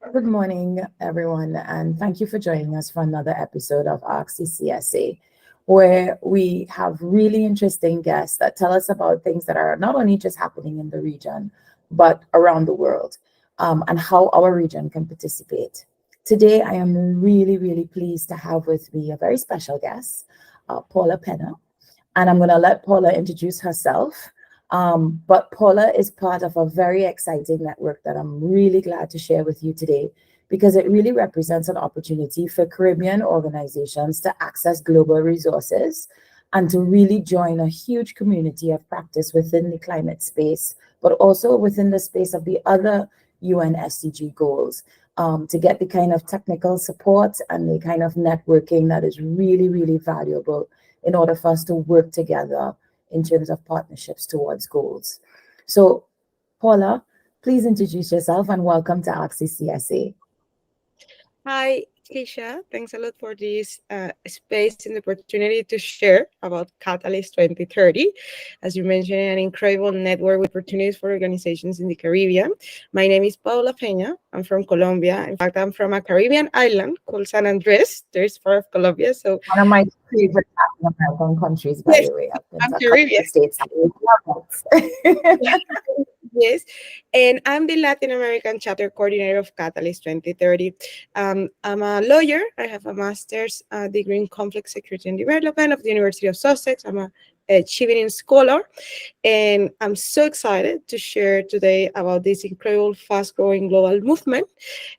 Good morning, everyone, and thank you for joining us for another episode of Ask CCSA, where we have really interesting guests that tell us about things that are not only just happening in the region, but around the world, and how our region can participate. Today, I am really, really pleased to have with me a very special guest, Paula Pena, and I'm going to let Paula introduce herself. But Paula is part of a very exciting network that I'm really glad to share with you today because it really represents an opportunity for Caribbean organizations to access global resources and to really join a huge community of practice within the climate space, but also within the space of the other UN SDG goals. To get the kind of technical support and the kind of networking that is really, really valuable in order for us to work together in terms of partnerships towards goals. So, Paula, please introduce yourself and welcome to Axis CSA. Hi, Kiesha. Thanks a lot for this space and the opportunity to share about Catalyst 2030. As you mentioned, an incredible network with opportunities for organizations in the Caribbean. My name is Paula Pena. I'm from Colombia. In fact, I'm from a Caribbean island called San Andres. There's part of Colombia. So One of my favorite Latin American countries, by yes, the way. I've been I'm to a couple Caribbean. of states. I love it. Yes, and I'm the Latin American chapter coordinator of Catalyst 2030. I'm a lawyer. I have a master's degree in conflict security and development of the University of Sussex. I'm a achieving scholar, and I'm so excited to share today about this incredible, fast-growing global movement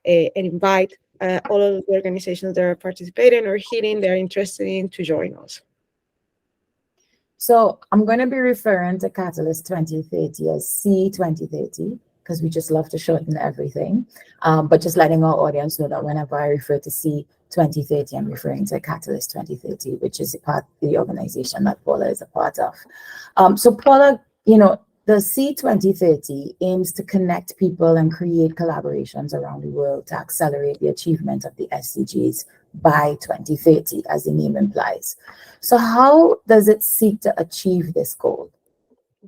and invite all of the organizations that are participating or hearing they're interested in to join us. So I'm going to be referring to Catalyst 2030 as C 2030 because we just love to shorten everything. But just letting our audience know that whenever I refer to C 2030, I'm referring to Catalyst 2030, which is the organization that Paula is a part of. So Paula, the C 2030 aims to connect people and create collaborations around the world to accelerate the achievement of the SDGs by 2030, as the name implies. So how does it seek to achieve this goal?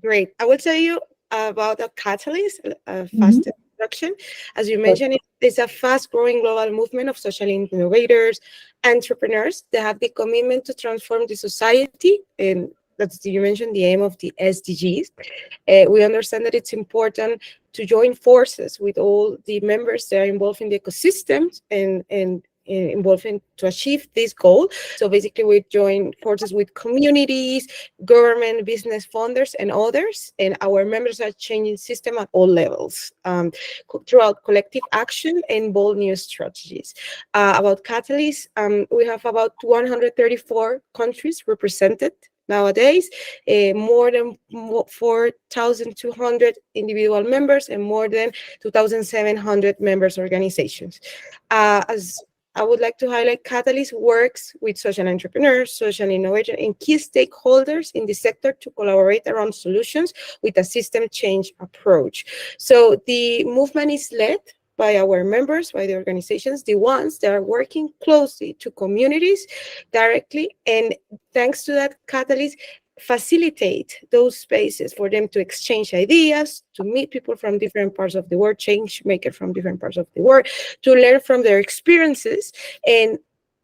Great. I will tell you about a catalyst, a Mhm. fast introduction. As you mentioned, it's a fast-growing global movement of social innovators, entrepreneurs that have the commitment to transform the society, and that's you mentioned the aim of the SDGs. We understand that it's important to join forces with all the members that are involved in the ecosystems and involved in to achieve this goal. So basically, we join forces with communities, government, business funders, and others. And our members are changing system at all levels throughout collective action and bold new strategies. About Catalyst, we have about 134 countries represented nowadays, more than 4,200 individual members and more than 2,700 members organizations. As I would like to highlight Catalyst works with social entrepreneurs, social innovators, and key stakeholders in the sector to collaborate around solutions with a system change approach. So the movement is led by our members, by the organizations, the ones that are working closely to communities directly. And thanks to that Catalyst, facilitate those spaces for them to exchange ideas, to meet people from different parts of the world, change makers from different parts of the world, to learn from their experiences, and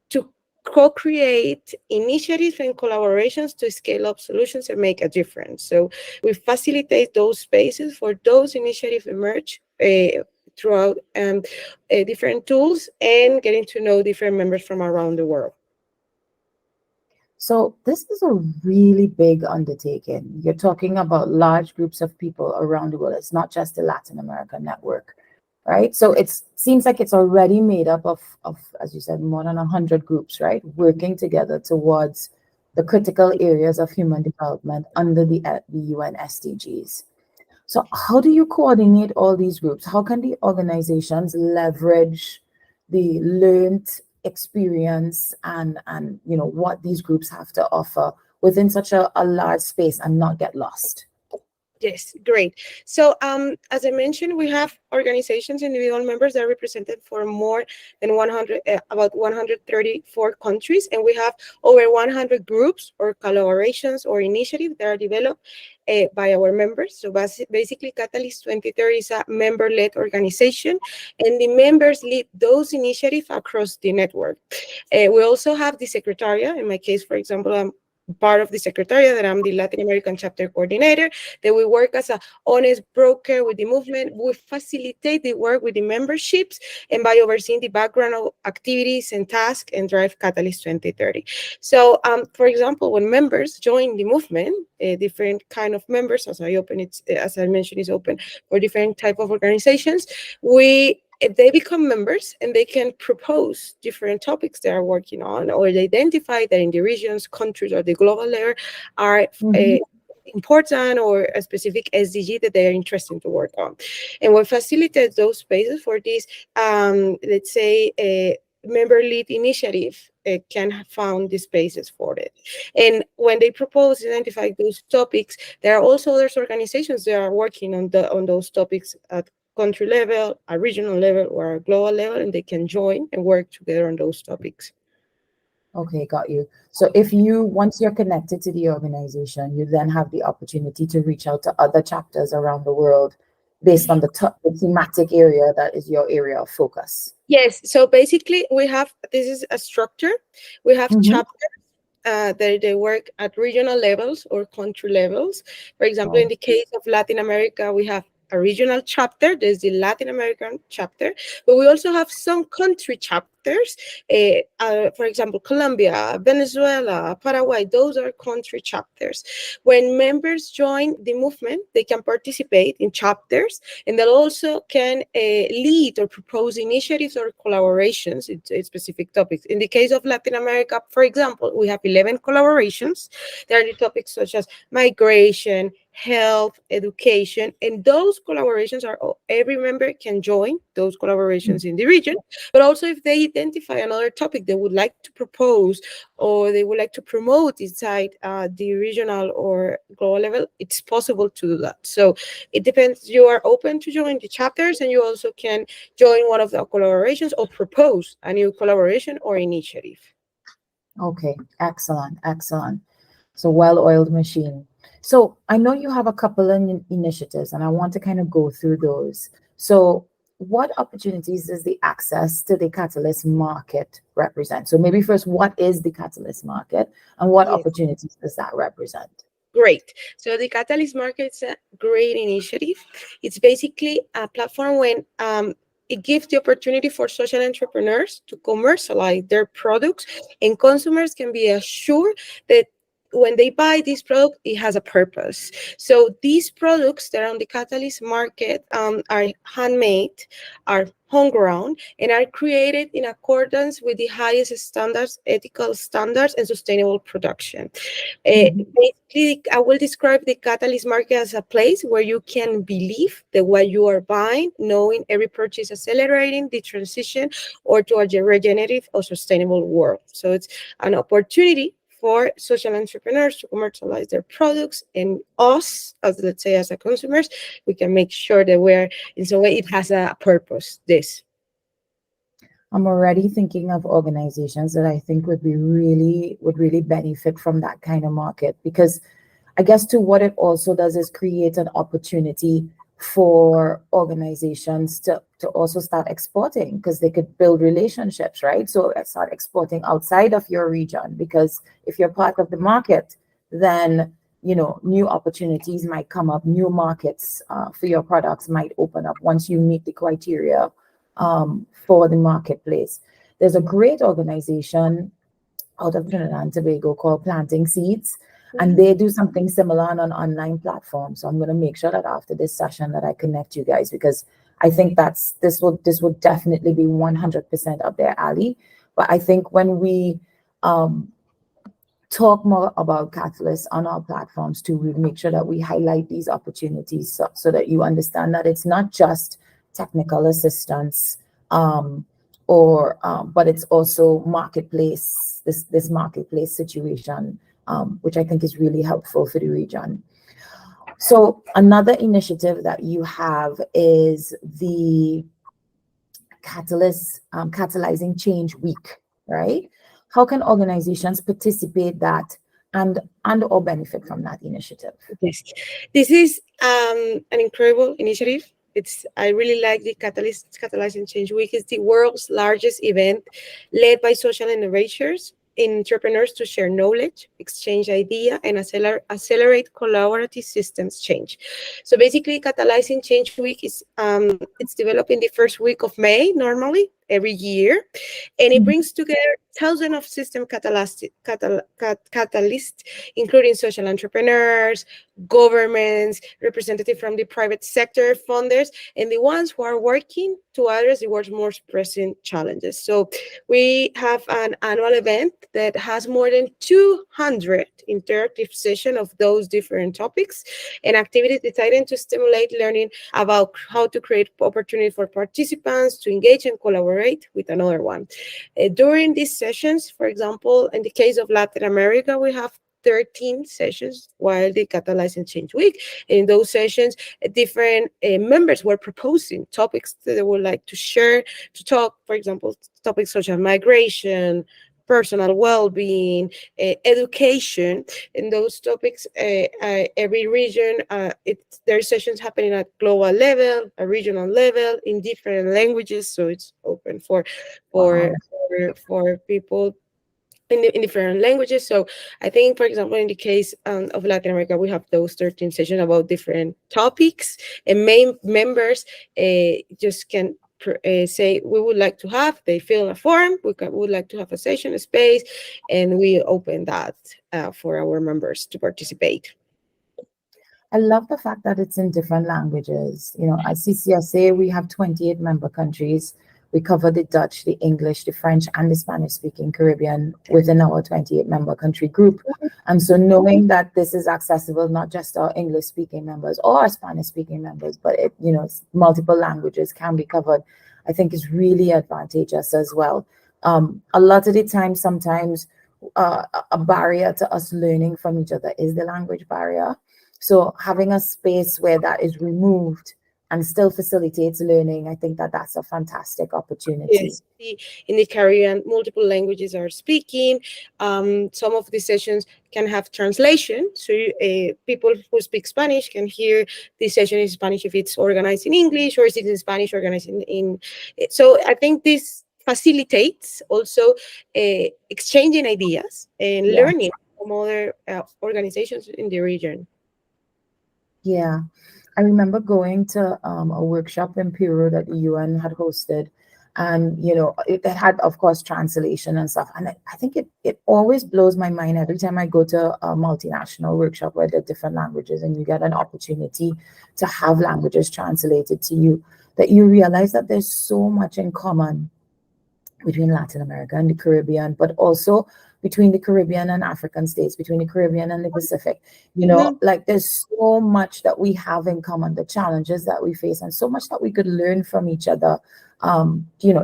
to co-create initiatives and collaborations to scale up solutions and make a difference. So we facilitate those spaces for those initiatives emerge throughout different tools and getting to know different members from around the world. So this is a really big undertaking. You're talking about large groups of people around the world. It's not just the Latin American network, right? So it seems like it's already made up of, as you said, more than 100 groups, right? Working together towards the critical areas of human development under the UN SDGs. So how do you coordinate all these groups? How can the organizations leverage the learned experience and what these groups have to offer within such a large space and not get lost? Yes, great. So as I mentioned, we have organizations, individual members that are represented for more than 100, about 134 countries, and we have over 100 groups or collaborations or initiatives that are developed by our members. So basically, Catalyst 2030 is a member-led organization, and the members lead those initiatives across the network. We also have the secretariat. In my case, for example, I'm part of the secretariat, that I'm the Latin American chapter coordinator, that we work as a honest broker with the movement. We facilitate the work with the memberships and by overseeing the background of activities and tasks and drive Catalyst 2030. So, for example, when members join the movement, different kind of members, as I mentioned, is open for different type of organizations. If they become members and they can propose different topics they are working on, or they identify that in the regions, countries, or the global level are important, or a specific SDG that they are interested to work on. And we facilitate those spaces for this, let's say, a member-led initiative can have found the spaces for it. And when they propose, identify those topics, there are also other organizations that are working on those topics at country level, a regional level, or a global level, and they can join and work together on those topics. Okay, got you. So once you're connected to the organization, you then have the opportunity to reach out to other chapters around the world based on the thematic area that is your area of focus. Yes. So basically, this is a structure. We have chapters that they work at regional levels or country levels. For example, in the case of Latin America, we have a regional chapter. There's the Latin American chapter, but we also have some country chapters. For example, Colombia, Venezuela, Paraguay, those are country chapters. When members join the movement, they can participate in chapters, and they also can lead or propose initiatives or collaborations in specific topics. In the case of Latin America, for example, we have 11 collaborations. There are the topics such as migration, health, education, and those collaborations every member can join those collaborations in the region. But also, if they identify another topic they would like to propose or they would like to promote inside the regional or global level, it's possible to do that. So it depends. You are open to join the chapters, and you also can join one of the collaborations or propose a new collaboration or initiative. Okay, excellent. So well-oiled machine. So I know you have a couple of initiatives, and I want to kind of go through those. So what opportunities does the access to the Catalyst market represent? So maybe first, what is the Catalyst market, and what opportunities does that represent? Great. So the Catalyst market is a great initiative. It's basically a platform when it gives the opportunity for social entrepreneurs to commercialize their products, and consumers can be assured that when they buy this product, it has a purpose. So these products that are on the Catalyst market are handmade, are homegrown, and are created in accordance with the highest standards, ethical standards, and sustainable production. Basically, I will describe the Catalyst market as a place where you can believe that what you are buying, knowing every purchase accelerating the transition or to a regenerative or sustainable world. So it's an opportunity for social entrepreneurs to commercialize their products, and us, as let's say, as a consumers, we can make sure that we're in some way it has a purpose. I'm already thinking of organizations that I think would really benefit from that kind of market, because I guess what it also does is create an opportunity for organizations to also start exporting, because they could build relationships, right? So start exporting outside of your region, because if you're part of the market, then new opportunities might come up, new markets for your products might open up once you meet the criteria for the marketplace. There's a great organization out of Trinidad and Tobago called Planting Seeds, and they do something similar on an online platform. So I'm going to make sure that after this session that I connect you guys, because I think this would definitely be 100% up their alley. But I think when we talk more about Catalyst on our platforms too, we make sure that we highlight these opportunities so that you understand that it's not just technical assistance, but it's also marketplace, this marketplace situation, which I think is really helpful for the region. So another initiative that you have is the Catalyzing Change Week, right? How can organizations participate that and or benefit from that initiative. Yes, this is an incredible initiative. I really like the Catalyzing Change Week. It's the world's largest event led by social innovators, entrepreneurs to share knowledge, exchange idea, and accelerate collaborative systems change. So basically, Catalyzing Change Week is it's developed in the first week of May normally every year, and it brings together thousands of system catalysts, including social entrepreneurs, governments, representatives from the private sector, funders, and the ones who are working to address the world's most pressing challenges. So we have an annual event that has more than 200 interactive sessions of those different topics and activities designed to stimulate learning about how to create opportunity for participants to engage and collaborate with another one. During these sessions, for example, in the case of Latin America, we have 13 sessions while the Catalyzing Change Week. In those sessions, different members were proposing topics that they would like to share, to talk, for example, topics such as migration, personal well-being, education, and those topics. Every region, there are sessions happening at global level, a regional level, in different languages. So it's open for Wow. people in different languages. So I think, for example, in the case of Latin America, we have those 13 sessions about different topics, and main members just can say we would like to have, they fill a form, would like to have a session, a space, and we open that for our members to participate. I love the fact that it's in different languages. You know, at CCSA, we have 28 member countries. We cover the Dutch, the English, the French, and the Spanish-speaking Caribbean within our 28 member country group. And so knowing that this is accessible, not just our English-speaking members or our Spanish-speaking members, but multiple languages can be covered, I think is really advantageous as well. A lot of the time, sometimes a barrier to us learning from each other is the language barrier. So having a space where that is removed and still facilitates learning, I think that that's a fantastic opportunity. Yes. In the Caribbean, multiple languages are speaking. Some of the sessions can have translation, so people who speak Spanish can hear the session in Spanish if it's organized in English, or if it's in Spanish organized in. So I think this facilitates also exchanging ideas and learning from other organizations in the region. Yeah. I remember going to a workshop in Peru that the UN had hosted, and it had, of course, translation and stuff. And I think it always blows my mind every time I go to a multinational workshop where there are different languages and you get an opportunity to have languages translated to you, that you realize that there's so much in common between Latin America and the Caribbean, but also between the Caribbean and African states, between the Caribbean and the Pacific. Like there's so much that we have in common, the challenges that we face, and so much that we could learn from each other,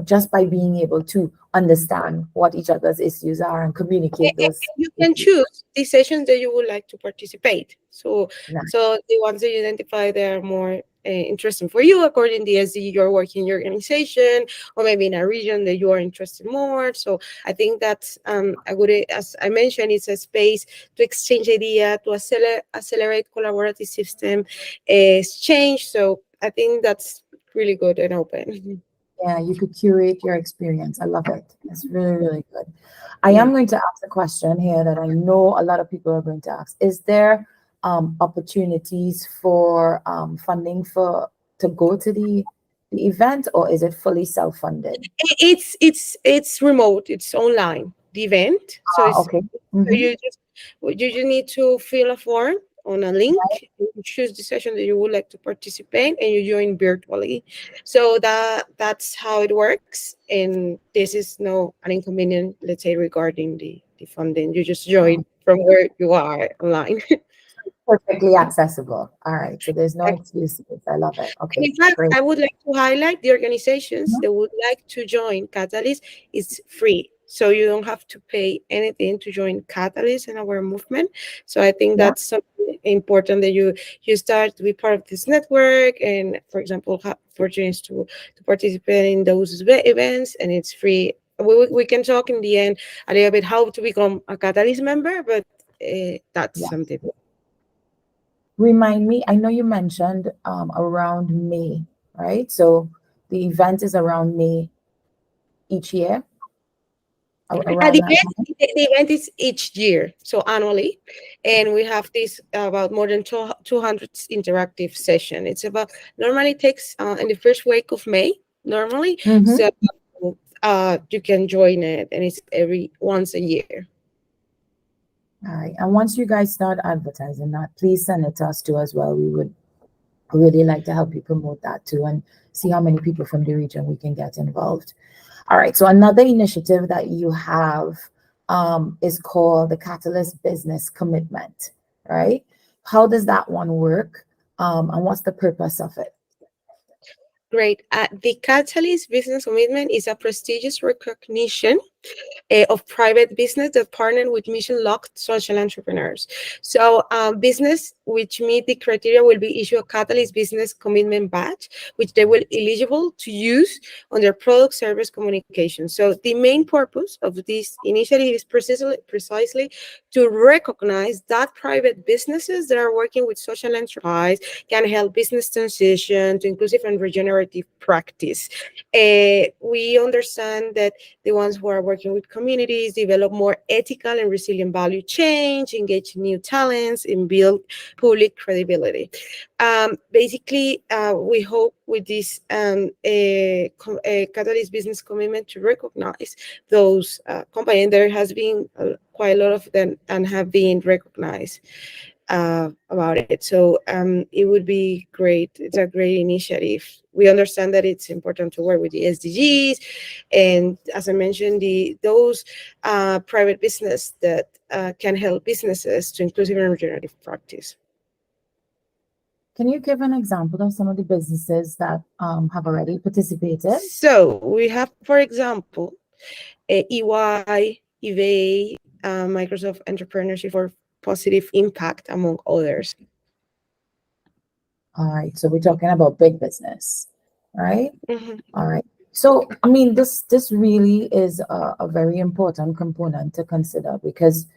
just by being able to understand what each other's issues are and communicate those. You can choose the sessions that you would like to participate. So the ones that you identify that are more interesting for you according to the SDG you're working in your organization, or maybe in a region that you are interested more. So I think that's a good, as I mentioned, it's a space to exchange idea, to accelerate collaborative system exchange. So I think that's really good and open. Yeah, you could curate your experience. I love it. It's really, really good. I am going to ask a question here that I know a lot of people are going to ask. Is there opportunities for funding to go to the event, or is it fully self-funded? It's remote. It's online. The event. So it's okay. So you just need to fill a form on a link. You choose the session that you would like to participate, and you join virtually. So that's how it works. And this is no an inconvenience, let's say, regarding the funding. You just join from where you are online. Perfectly accessible. All right. So there's no excuses. I love it. Okay. In fact, great. I would like to highlight the organizations that would like to join Catalyst. It's free. So you don't have to pay anything to join Catalyst and our movement. So I think that's something important, that you start to be part of this network, and, for example, have opportunities to participate in those events, and it's free. We can talk in the end a little bit how to become a Catalyst member, but that's Yeah. something. Remind me, I know you mentioned around May, right? So the event is around May each year, around The that event, time. the event is each year, so annually, and we have this about more than 200 interactive session. It's about normally takes in the first week of May normally, Mm-hmm. so you can join it, and it's every once a year. All right. And once you guys start advertising that, please send it to us too as well. We would really like to help you promote that too and see how many people from the region we can get involved. All right. So another initiative that you have is called the Catalyst Business Commitment, right? How does that one work? And what's the purpose of it? Great. The Catalyst Business Commitment is a prestigious recognition of private business that partner with mission-locked social entrepreneurs. So business which meet the criteria will be issued a Catalyst Business Commitment badge, which they will eligible to use on their product, service, communication. So the main purpose of this initiative is precisely to recognize that private businesses that are working with social enterprise can help business transition to inclusive and regenerative practice. We understand that the ones who are working with communities develop more ethical and resilient value change, engage new talents, and build public credibility. Basically, we hope with this Catalyst Business Commitment to recognize those companies. There has been quite a lot of them and have been recognized about it. So it would be great. It's a great initiative. We understand that it's important to work with the SDGs, and as I mentioned, those private business that can help businesses to inclusive and regenerative practice. Can you give an example of some of the businesses that have already participated? So we have, for example, EY, eBay, Microsoft Entrepreneurship for Positive Impact, among others. All right, so we're talking about big business, right? Mm-hmm. All right. So, I mean, this really is a very important component to consider, because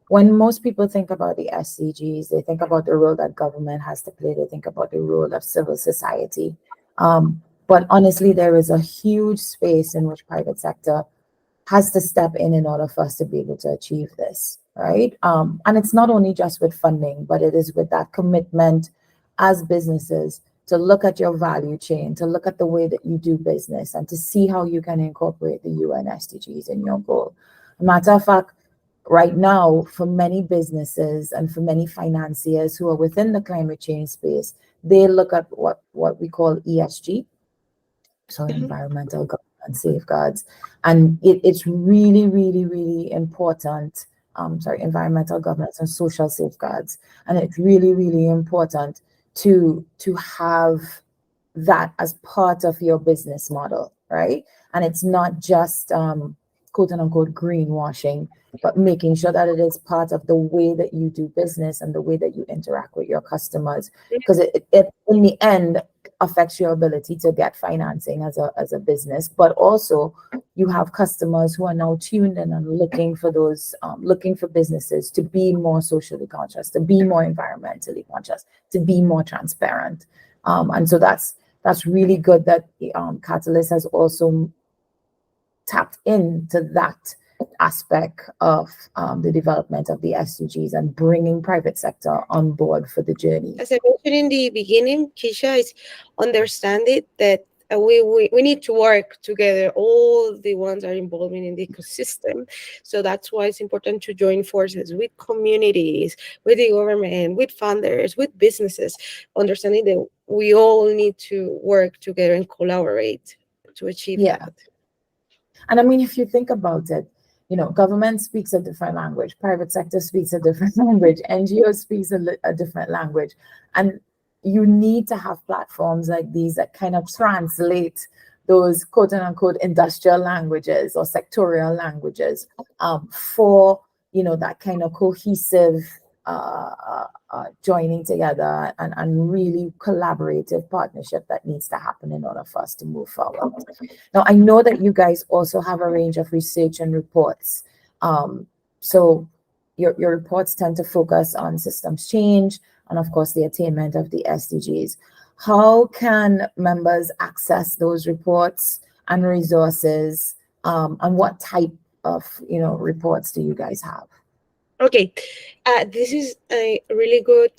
when most people think about the SDGs, they think about the role that government has to play. They think about the role of civil society. But honestly, there is a huge space in which private sector has to step in order for us to be able to achieve this, right? And it's not only just with funding, but it is with that commitment as businesses to look at your value chain, to look at the way that you do business, and to see how you can incorporate the UN SDGs in your goal. Matter of fact, right now, for many businesses and for many financiers who are within the climate change space, they look at what we call ESG, so environmental governance safeguards, and it's really, really, really important. Environmental governance and social safeguards, and it's really, really important to have that as part of your business model, right? And it's not just quote unquote greenwashing, but making sure that it is part of the way that you do business and the way that you interact with your customers, because it in the end affects your ability to get financing as a business. But also you have customers who are now tuned in and looking for those looking for businesses to be more socially conscious, to be more environmentally conscious, to be more transparent. And so that's really good that Catalyst has also tapped into that aspect of the development of the SDGs and bringing private sector on board for the journey. As I mentioned in the beginning, Kiesha, is understand it that we need to work together. All the ones are involved in the ecosystem. So that's why it's important to join forces with communities, with the government, with funders, with businesses, understanding that we all need to work together and collaborate to achieve that. And I mean, if you think about it, you know, government speaks a different language, private sector speaks a different language, NGO speaks a different language. And you need to have platforms like these that kind of translate those quote unquote industrial languages or sectorial languages for, you know, that kind of cohesive joining together and really collaborative partnership that needs to happen in order for us to move forward. Now, I know that you guys also have a range of research and reports. So, your reports tend to focus on systems change and, of course, the attainment of the SDGs. How can members access those reports and resources, and what type of reports do you guys have? Okay, this is a really good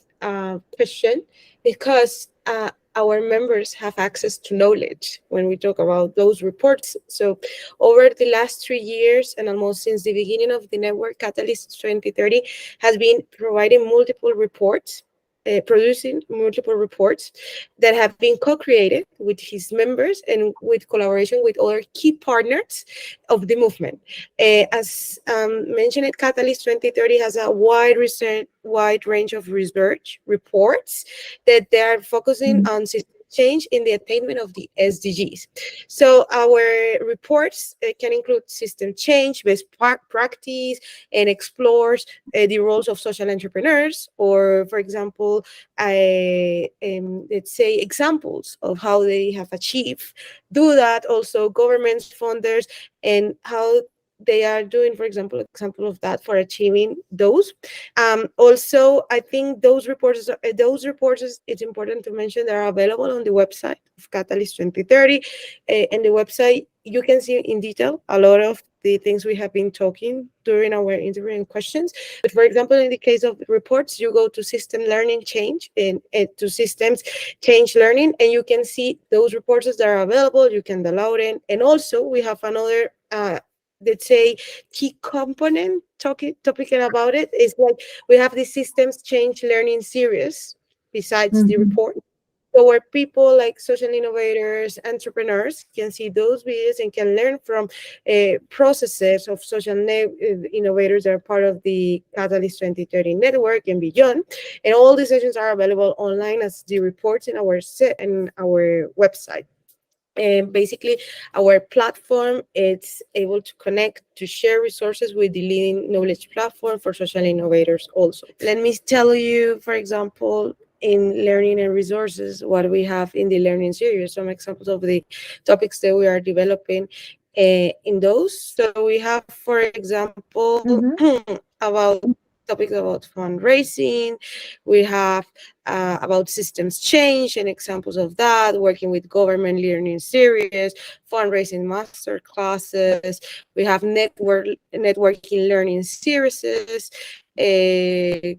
question, because our members have access to knowledge when we talk about those reports. So over the last 3 years, and almost since the beginning of the network, Catalyst 2030 has been providing multiple reports, producing multiple reports that have been co-created with his members and with collaboration with other key partners of the movement. As mentioned, Catalyst 2030 has a wide range of research reports that they are focusing on system change in the attainment of the SDGs. So our reports can include system change, best practice, and explores the roles of social entrepreneurs, or, for example, let's say examples of how they have achieved do that. Also, governments, funders, and how they are doing, for example of that for achieving those. Also, I think those reports, it's important to mention, they are available on the website of Catalyst 2030. And the website, you can see in detail a lot of the things we have been talking during our interview and questions. But for example, in the case of reports, you go to system learning change and to systems change learning, and you can see those reports that are available. You can download it. And also we have another let's say key component talking about it is like we have the systems change learning series besides the report. So where people like social innovators, entrepreneurs can see those videos and can learn from processes of social innovators that are part of the Catalyst 2030 network and beyond. And all the sessions are available online as the reports in our website. And basically, our platform is able to connect, to share resources with the leading knowledge platform for social innovators also. Let me tell you, for example, in learning and resources, what we have in the learning series, some examples of the topics that we are developing in those. So we have, for example, about topics about fundraising. We have about systems change and examples of that, working with government learning series, fundraising master classes. We have networking learning series,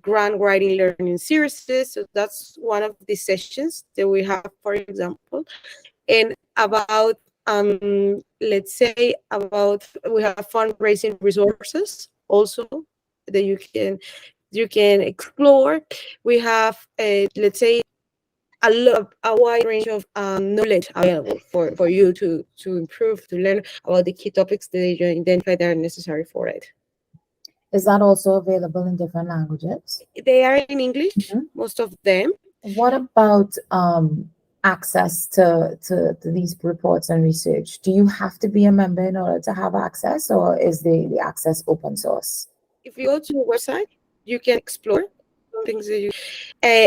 grant writing learning series. So that's one of the sessions that we have, for example. And about let's say about we have fundraising resources also that you can explore. We have let's say a wide range of knowledge available for you to improve, to learn about the key topics that you identify that are necessary for it. Is that also available in different languages? They are in English, most of them. What about access to these reports and research? Do you have to be a member in order to have access, or is the access open source? If you go to the website, you can explore things that you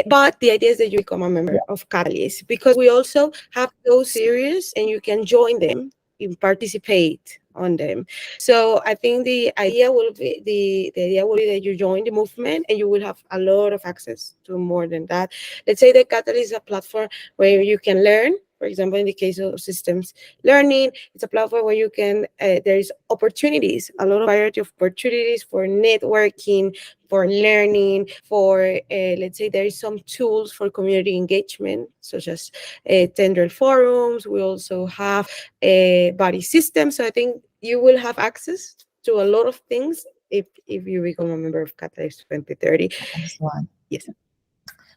but the idea is that you become a member of Catalyst, because we also have those series and you can join them and participate on them. So I think the idea will be that you join the movement and you will have a lot of access to more than that. Let's say that Catalyst is a platform where you can learn. For example, in the case of systems learning, it's a platform where you can, there is opportunities, a lot of variety of opportunities for networking, for learning, for, let's say there is some tools for community engagement, such as tender forums. We also have body systems. So I think you will have access to a lot of things if you become a member of Catalyst 2030. Excellent. Yes.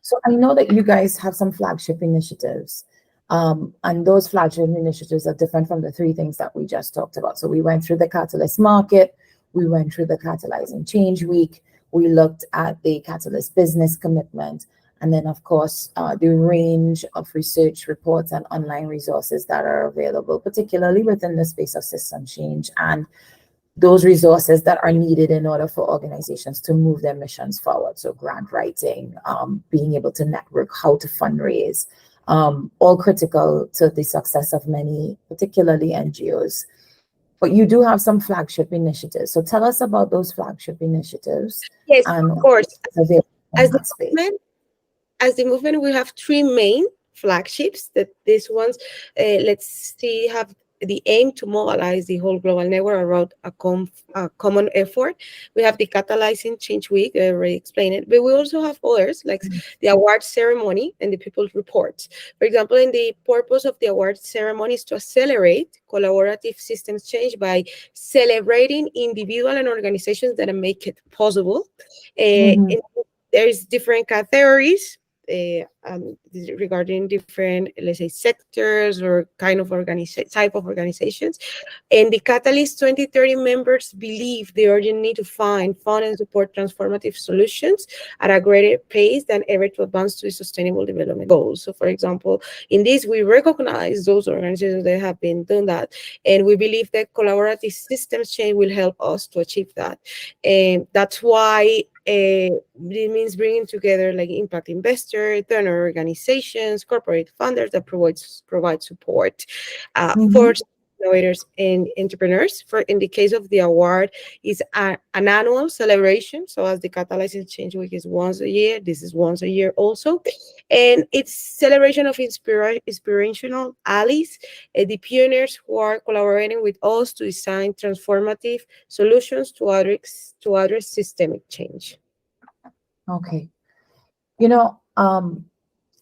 So I know that you guys have some flagship initiatives. And those flagship initiatives are different from the three things that we just talked about. So we went through the Catalyst Market, we went through the Catalyzing Change Week, we looked at the Catalyst Business Commitment, and then, of course, the range of research reports and online resources that are available, particularly within the space of system change, and those resources that are needed in order for organizations to move their missions forward. So grant writing, being able to network, how to fundraise, all critical to the success of many, particularly NGOs. but you do have some flagship initiatives. So tell us about those flagship initiatives Yes, and of course. what's available in As the that space. movement, as the movement, we have three main flagships. That these ones, let's see, have the aim to mobilize the whole global network around a common effort. We have the Catalyzing Change Week, I already explained it, but we also have others like the award ceremony and the people's reports. For example, in the purpose of the award ceremony is to accelerate collaborative systems change by celebrating individual and organizations that make it possible. Mhm. And there's different categories regarding different, let's say, sectors or kind of type of organizations. And the Catalyst 2030 members believe the urgent need to find, fund, and support transformative solutions at a greater pace than ever to advance to the sustainable development goals. So, for example, in this, we recognize those organizations that have been doing that, and we believe that collaborative systems change will help us to achieve that. And that's why it means bringing together like impact investors, donor organizations, corporate funders that provide support for Mhm. innovators and entrepreneurs. For in the case of the award, is an annual celebration. So as the Catalyzing Change Week is once a year, this is once a year also, and it's celebration of inspirational allies, the pioneers who are collaborating with us to design transformative solutions to address systemic change. Okay. You know,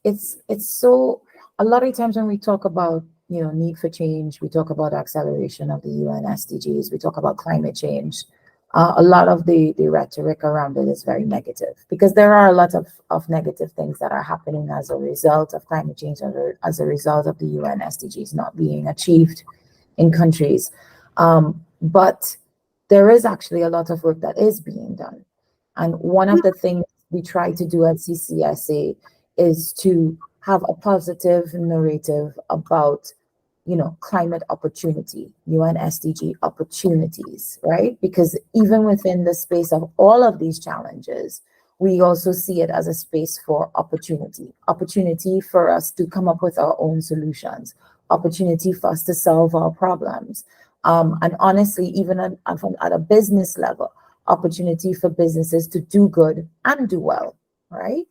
it's so a lot of times when we talk about need for change, we talk about acceleration of the UN SDGs, we talk about climate change. A lot of the rhetoric around it is very negative because there are a lot of negative things that are happening as a result of climate change, as a result of the UN SDGs not being achieved in countries. But there is actually a lot of work that is being done. And one of the things we try to do at CCSA is to have a positive narrative about, climate opportunity, UN SDG opportunities, right? Because even within the space of all of these challenges, we also see it as a space for opportunity for us to come up with our own solutions, opportunity for us to solve our problems. And honestly, even at a business level, opportunity for businesses to do good and do well, right?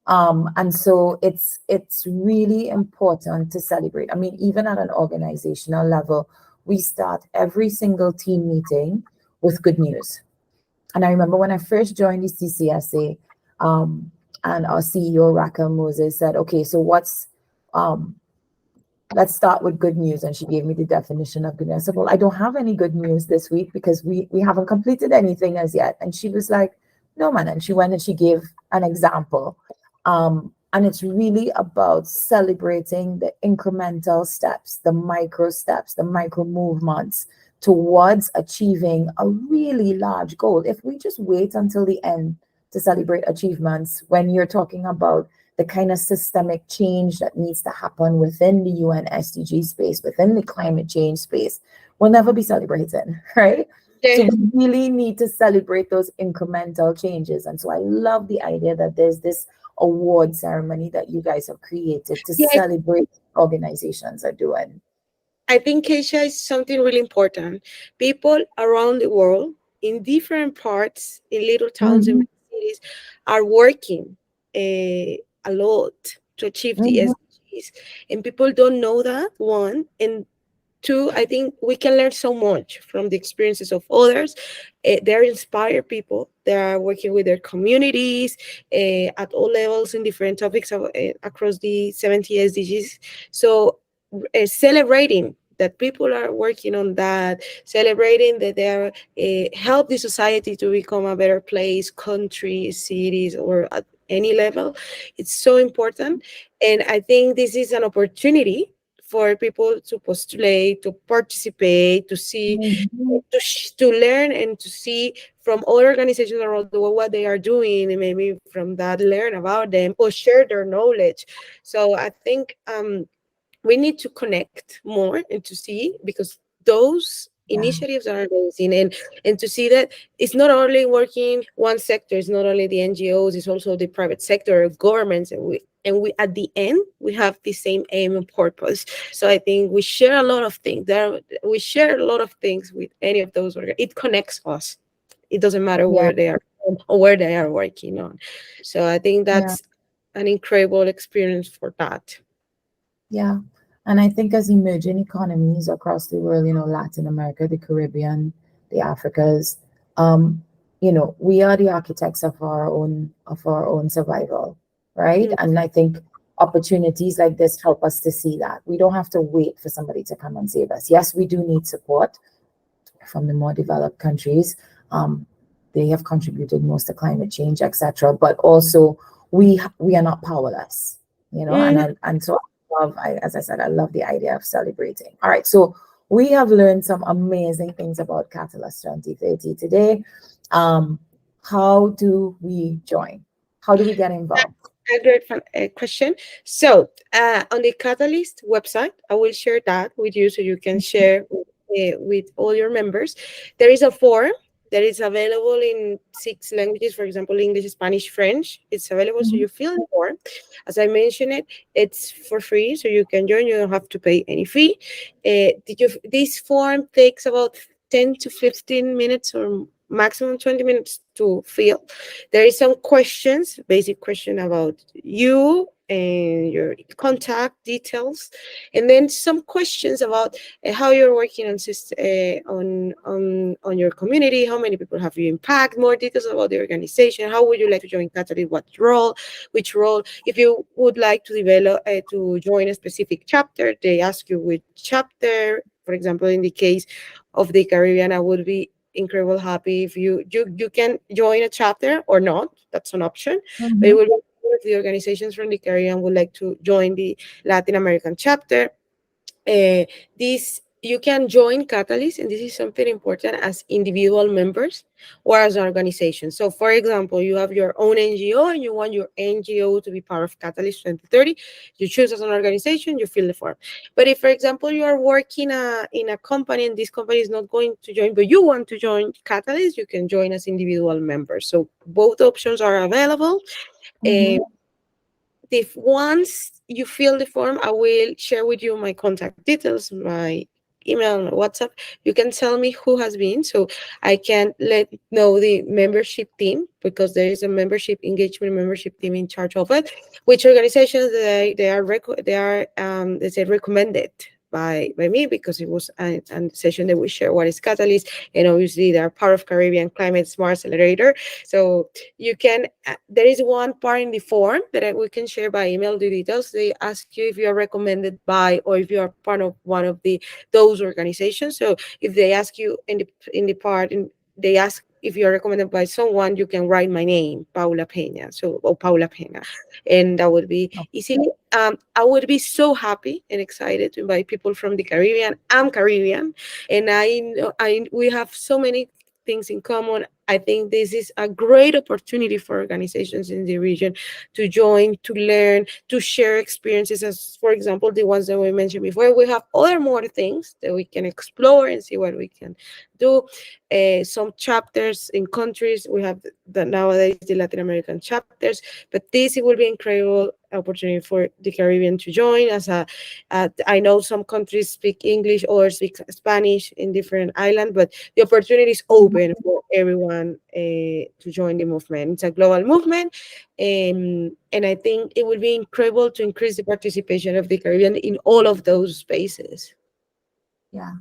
And so it's really important to celebrate. I mean, even at an organizational level, we start every single team meeting with good news. And I remember when I first joined the CCSA, and our CEO Raquel Moses said, "Okay, so um, let's start with good news." And she gave me the definition of good news. I said, "Well, I don't have any good news this week because we haven't completed anything as yet." And she was like, "No, man." And she went and she gave an example. And it's really about celebrating the incremental steps, the micro steps, the micro movements towards achieving a really large goal. If we just wait until the end to celebrate achievements, when you're talking about the kind of systemic change that needs to happen within the UN SDG space, within the climate change space, will never be celebrated, right? So Yeah. we really need to celebrate those incremental changes. And so I love the idea that there's this award ceremony that you guys have created to Yes, celebrate organizations are doing. I think Kiesha is something really important. People around the world in different parts, in little towns and Mhm, big cities, are working a lot to achieve the mhm, SDGs. And people don't know that, one. And two, I think we can learn so much from the experiences of others. They're inspired people. They are working with their communities at all levels in different topics across the 70 SDGs. So celebrating that people are working on that, celebrating that they are help the society to become a better place, country, cities, or at any level. It's so important, and I think this is an opportunity for people to postulate, to participate, to see, mhm. to learn and to see from other organizations around the world what they are doing, and maybe from that learn about them or share their knowledge. So I think we need to connect more and to see, because those Yeah. initiatives are amazing, and to see that it's not only working one sector, it's not only the NGOs, it's also the private sector, governments, and and we at the end we have the same aim and purpose. So I think we share a lot of things there. We share a lot of things with any of those. It connects us. It doesn't matter Yeah, where they are from or where they are working on. So I think yeah, that's an incredible experience for that. yeah. And I think as emerging economies across the world, Latin America, the Caribbean, the Africas, um, we are the architects of our own survival, right? Mm, And I think opportunities like this help us to see that. We don't have to wait for somebody to come and save us. Yes, we do need support from the more developed countries. Um, they have contributed most to climate change, etc. But also, we are not powerless, mm, and so as I said, I love the idea of celebrating. All right, so we have learned some amazing things about Catalyst 2030 today. Um, how do we join? How do we get involved? a great question. So, on the Catalyst website, I will share that with you so you can share with all your members. There is a form that is available in 6 languages, for example, English, Spanish, French. It's available, so Mhm, you fill the form. As I mentioned it's for free, so you can join. You don't have to pay any fee. This form takes about 10 to 15 minutes or maximum 20 minutes to fill. There is some questions, basic question about you and your contact details, and then some questions about how you're working on your community, how many people have you impact, more details about the organization, how would you like to join Catalyst, which role, if you would like to develop to join a specific chapter, they ask you which chapter. For example, in the case of the Caribbean, I would be incredible happy if you can join a chapter or not. That's an option. But it mhm, will be cool if the organizations from the Caribbean would like to join the Latin American chapter. This you can join Catalyst, and this is something important, as individual members or as an organization. So, for example, you have your own NGO and you want your NGO to be part of Catalyst 2030. You choose as an organization, you fill the form. But if, for example, you are working in a company and this company is not going to join, but you want to join Catalyst, you can join as individual members. So both options are available. mhm. If once you fill the form, I will share with you my contact details, my email, my WhatsApp. You can tell me who has been, so I can let know the membership team, because there is a membership team in charge of it. Which organizations they say recommended by me, because it was a session that we share what is Catalyst, and obviously they are part of Caribbean Climate Smart Accelerator. So you can there is one part in the form that we can share by email the details. They ask you if you are recommended by, or if you are part of one of those organizations. So if they ask you in the part in they ask if you're recommended by someone, you can write my name, Paula Pena. So, or Paula Pena, and that would be easily. I would be so happy and excited to invite people from the Caribbean. I'm Caribbean, and I know we have so many things in common. I think this is a great opportunity for organizations in the region to join, to learn, to share experiences, as for example, the ones that we mentioned before. We have other more things that we can explore and see what we can do. Some chapters in countries, we have nowadays the Latin American chapters, but this it will be incredible opportunity for the Caribbean to join. I know some countries speak English or speak Spanish in different islands, but the opportunity is open for everyone to join the movement. It's a global movement, and I think it will be incredible to increase the participation of the Caribbean in all of those spaces. Yeah.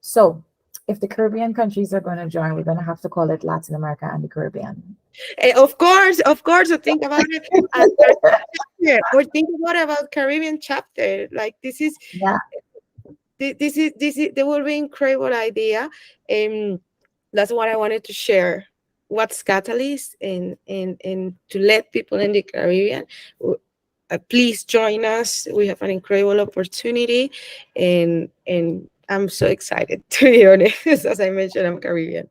So if the Caribbean countries are going to join, we're going to have to call it Latin America and the Caribbean. Of course, so think about it as chapter, or think about Caribbean chapter. Like Yeah. this is there will be incredible idea, and that's what I wanted to share. What's Catalyst, and to let people in the Caribbean, please join us. We have an incredible opportunity, and I'm so excited, to be honest. As I mentioned, I'm Caribbean.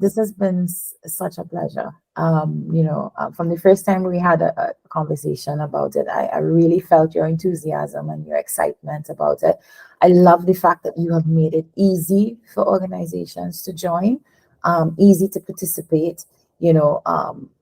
This has been such a pleasure. From the first time we had a conversation about it, I really felt your enthusiasm and your excitement about it. I love the fact that you have made it easy for organizations to join, easy to participate.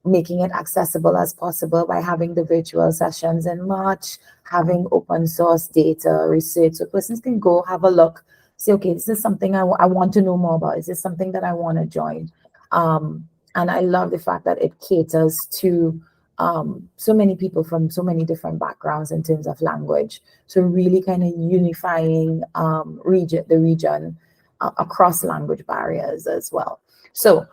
making it accessible as possible by having the virtual sessions in March, having open source data research so persons can go have a look, say, okay, this is something I want to know more about. Is this something that I want to join? And I love the fact that it caters to so many people from so many different backgrounds in terms of language. So really kind of unifying the region across language barriers as well. So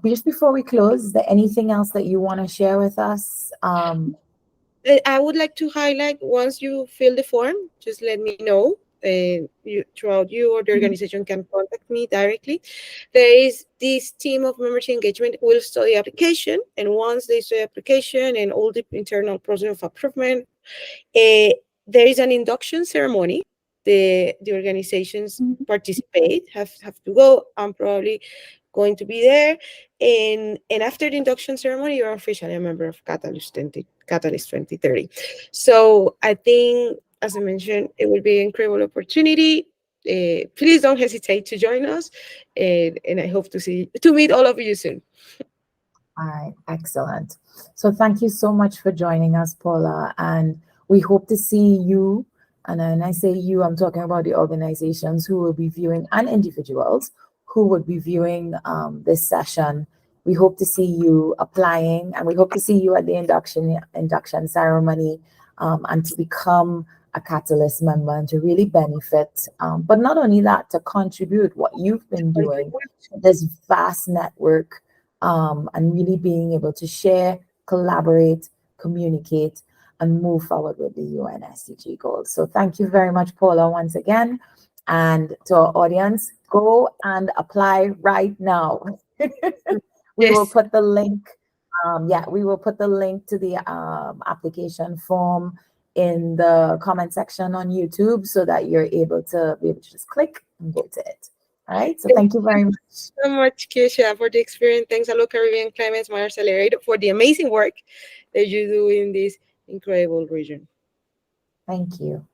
just before we close, is there anything else that you want to share with us? I would like to highlight, once you fill the form, just let me know. You or the organization can contact me directly. There is this team of membership engagement will study application, and once they study application and all the internal process of approval, there is an induction ceremony. The organizations participate have to go. I'm probably going to be there, and after the induction ceremony, you're officially a member of Catalyst 2030. So I think, as I mentioned, it will be an incredible opportunity. Please don't hesitate to join us, and I hope to meet all of you soon. All right, excellent. So thank you so much for joining us, Paula, and we hope to see you. And when I say you, I'm talking about the organizations who will be viewing and individuals who would be viewing this session. We hope to see you applying, and we hope to see you at the induction ceremony, and to become a Catalyst member and to really benefit. But not only that, to contribute what you've been doing, this vast network, and really being able to share, collaborate, communicate, and move forward with the UN SDG goals. So thank you very much, Paula, once again. And to our audience, go and apply right now. We will put the link. We will put the link to the application form in the comment section on YouTube so that you're able to just click and go to it. All right. So thank you very much. So much, Kiesha, for the experience. Thanks a lot, Caribbean Climate Smart Accelerator, for the amazing work that you do in this incredible region. Thank you.